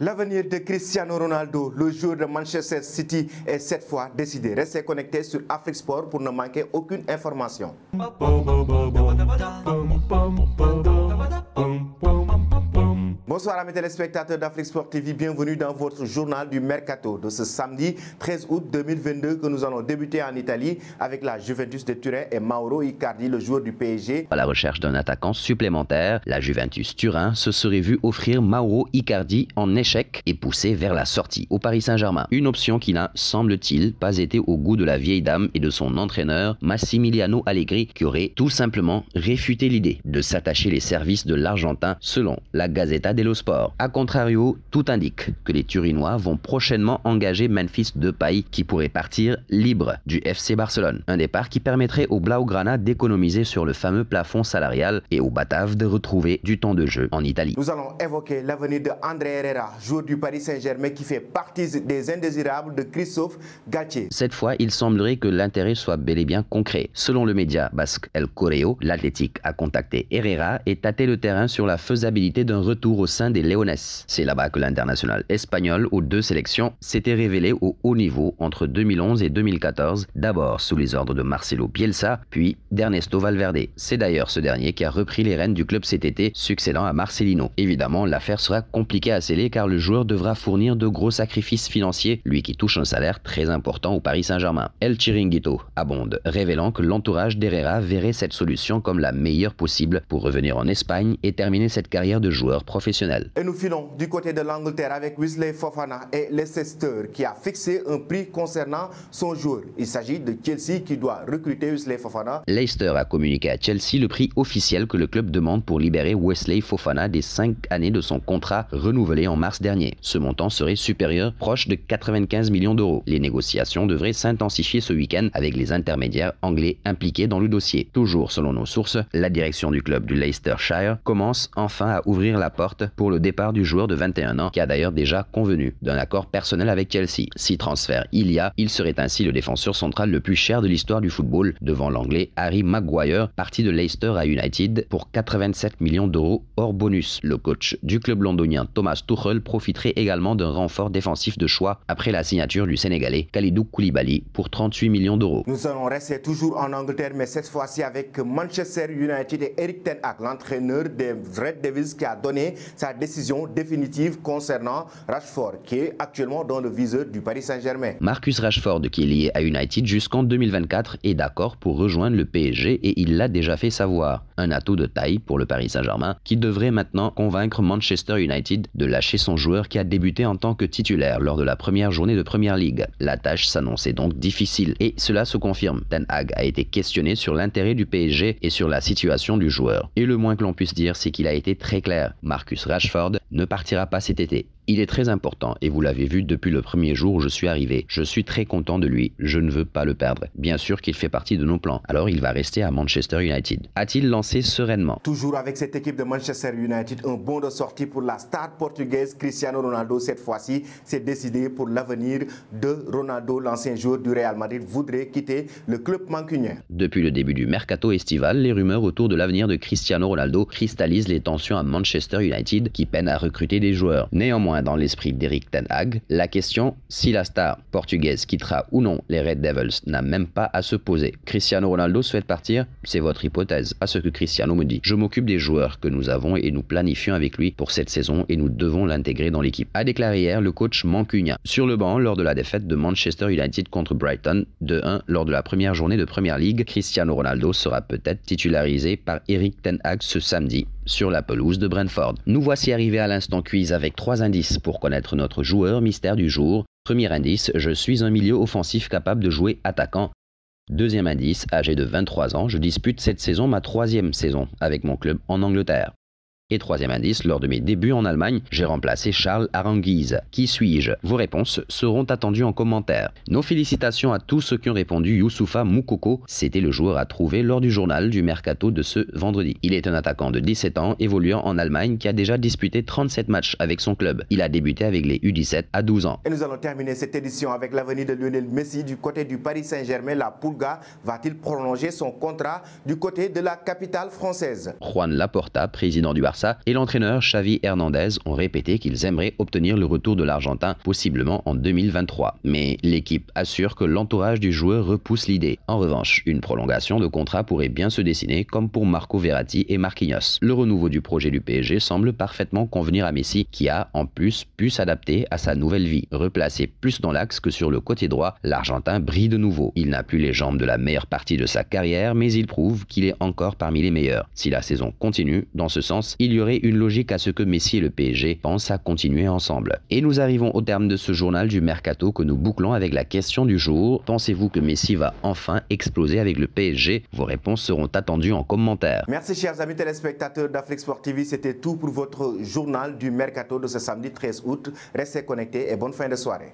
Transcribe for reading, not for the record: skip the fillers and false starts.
L'avenir de Cristiano Ronaldo, le joueur de Manchester City, est cette fois décidé. Restez connectés sur Afrique Sport pour ne manquer aucune information. Bonsoir amis téléspectateurs d'Afrique Sport TV, bienvenue dans votre journal du Mercato de ce samedi 13 août 2022 que nous allons débuter en Italie avec la Juventus de Turin et Mauro Icardi, le joueur du PSG. À la recherche d'un attaquant supplémentaire, la Juventus Turin se serait vue offrir Mauro Icardi en échec et poussé vers la sortie au Paris Saint-Germain. Une option qui n'a, semble-t-il, pas été au goût de la vieille dame et de son entraîneur Massimiliano Allegri, qui aurait tout simplement réfuté l'idée de s'attacher les services de l'Argentin selon la Gazzetta dello Sport. A contrario, tout indique que les Turinois vont prochainement engager Memphis Depay qui pourrait partir libre du FC Barcelone. Un départ qui permettrait aux Blaugrana d'économiser sur le fameux plafond salarial et aux Bataves de retrouver du temps de jeu en Italie. Nous allons évoquer l'avenir de André Herrera, joueur du Paris Saint-Germain qui fait partie des indésirables de Christophe Galtier. Cette fois, il semblerait que l'intérêt soit bel et bien concret. Selon le média basque El Correo, l'Athletic a contacté Herrera et tâté le terrain sur la faisabilité d'un retour au sein des Leones. C'est là-bas que l'international espagnol aux deux sélections s'était révélé au haut niveau entre 2011 et 2014, d'abord sous les ordres de Marcelo Bielsa, puis d'Ernesto Valverde. C'est d'ailleurs ce dernier qui a repris les rênes du club cet été, succédant à Marcelino. Évidemment, l'affaire sera compliquée à sceller car le joueur devra fournir de gros sacrifices financiers, lui qui touche un salaire très important au Paris Saint-Germain. El Chiringuito abonde, révélant que l'entourage d'Herrera verrait cette solution comme la meilleure possible pour revenir en Espagne et terminer cette carrière de joueur professionnel. Et nous filons du côté de l'Angleterre avec Wesley Fofana et Leicester qui a fixé un prix concernant son joueur. Il s'agit de Chelsea qui doit recruter Wesley Fofana. Leicester a communiqué à Chelsea le prix officiel que le club demande pour libérer Wesley Fofana des 5 années de son contrat renouvelé en mars dernier. Ce montant serait supérieur, proche de 95 millions d'euros. Les négociations devraient s'intensifier ce week-end avec les intermédiaires anglais impliqués dans le dossier. Toujours selon nos sources, la direction du club du Leicestershire commence enfin à ouvrir la porte pour le départ du joueur de 21 ans qui a d'ailleurs déjà convenu d'un accord personnel avec Chelsea. Si transfert il y a, il serait ainsi le défenseur central le plus cher de l'histoire du football devant l'anglais Harry Maguire, parti de Leicester à United pour 87 millions d'euros hors bonus. Le coach du club londonien Thomas Tuchel profiterait également d'un renfort défensif de choix après la signature du Sénégalais Kalidou Koulibaly pour 38 millions d'euros. Nous allons rester toujours en Angleterre mais cette fois-ci avec Manchester United et Erik ten Hag, l'entraîneur des Red Devils qui a donné sa décision définitive concernant Rashford qui est actuellement dans le viseur du Paris Saint-Germain. Marcus Rashford, qui est lié à United jusqu'en 2024, est d'accord pour rejoindre le PSG et il l'a déjà fait savoir. Un atout de taille pour le Paris Saint-Germain qui devrait maintenant convaincre Manchester United de lâcher son joueur qui a débuté en tant que titulaire lors de la première journée de Premier League. La tâche s'annonçait donc difficile et cela se confirme. Ten Hag a été questionné sur l'intérêt du PSG et sur la situation du joueur. Et le moins que l'on puisse dire, c'est qu'il a été très clair. Marcus Rashford ne partira pas cet été. Il est très important et vous l'avez vu depuis le premier jour où je suis arrivé. Je suis très content de lui, je ne veux pas le perdre. Bien sûr qu'il fait partie de nos plans, alors il va rester à Manchester United. A-t-il lancé sereinement? Toujours avec cette équipe de Manchester United, un bon de sortie pour la star portugaise Cristiano Ronaldo. Cette fois-ci, c'est décidé pour l'avenir de Ronaldo, l'ancien joueur du Real Madrid, voudrait quitter le club mancunien. Depuis le début du mercato estival, les rumeurs autour de l'avenir de Cristiano Ronaldo cristallisent les tensions à Manchester United qui peine à recruter des joueurs. Néanmoins, dans l'esprit d'Erik ten Hag, la question si la star portugaise quittera ou non les Red Devils n'a même pas à se poser. Cristiano Ronaldo souhaite partir? C'est votre hypothèse, pas ce que Cristiano me dit. Je m'occupe des joueurs que nous avons et nous planifions avec lui pour cette saison et nous devons l'intégrer dans l'équipe, a déclaré hier le coach mancunien. Sur le banc, lors de la défaite de Manchester United contre Brighton 2-1 lors de la première journée de Premier League, Cristiano Ronaldo sera peut-être titularisé par Erik ten Hag ce samedi sur la pelouse de Brentford. Nous voici arrivés à l'instant quiz avec 3 indices pour connaître notre joueur mystère du jour. Premier indice, je suis un milieu offensif capable de jouer attaquant. Deuxième indice, âgé de 23 ans, je dispute cette saison ma 3e saison avec mon club en Angleterre. Et troisième indice, lors de mes débuts en Allemagne, j'ai remplacé Charles Aranguiz. Qui suis-je? Vos réponses seront attendues en commentaire. Nos félicitations à tous ceux qui ont répondu. Youssoufa Moukoko, c'était le joueur à trouver lors du journal du Mercato de ce vendredi. Il est un attaquant de 17 ans, évoluant en Allemagne, qui a déjà disputé 37 matchs avec son club. Il a débuté avec les U17 à 12 ans. Et nous allons terminer cette édition avec l'avenir de Lionel Messi du côté du Paris Saint-Germain. La Pulga va-t-il prolonger son contrat du côté de la capitale française? Juan Laporta, président du Barça, Barça et l'entraîneur Xavi Hernandez ont répété qu'ils aimeraient obtenir le retour de l'Argentin, possiblement en 2023. Mais l'équipe assure que l'entourage du joueur repousse l'idée. En revanche, une prolongation de contrat pourrait bien se dessiner comme pour Marco Verratti et Marquinhos. Le renouveau du projet du PSG semble parfaitement convenir à Messi qui a en plus pu s'adapter à sa nouvelle vie. Replacé plus dans l'axe que sur le côté droit, l'Argentin brille de nouveau. Il n'a plus les jambes de la meilleure partie de sa carrière, mais il prouve qu'il est encore parmi les meilleurs. Si la saison continue dans ce sens, il y aurait une logique à ce que Messi et le PSG pensent à continuer ensemble. Et nous arrivons au terme de ce journal du Mercato que nous bouclons avec la question du jour. Pensez-vous que Messi va enfin exploser avec le PSG? Vos réponses seront attendues en commentaire. Merci chers amis téléspectateurs d'Afrique Sport TV, c'était tout pour votre journal du Mercato de ce samedi 13 août. Restez connectés et bonne fin de soirée.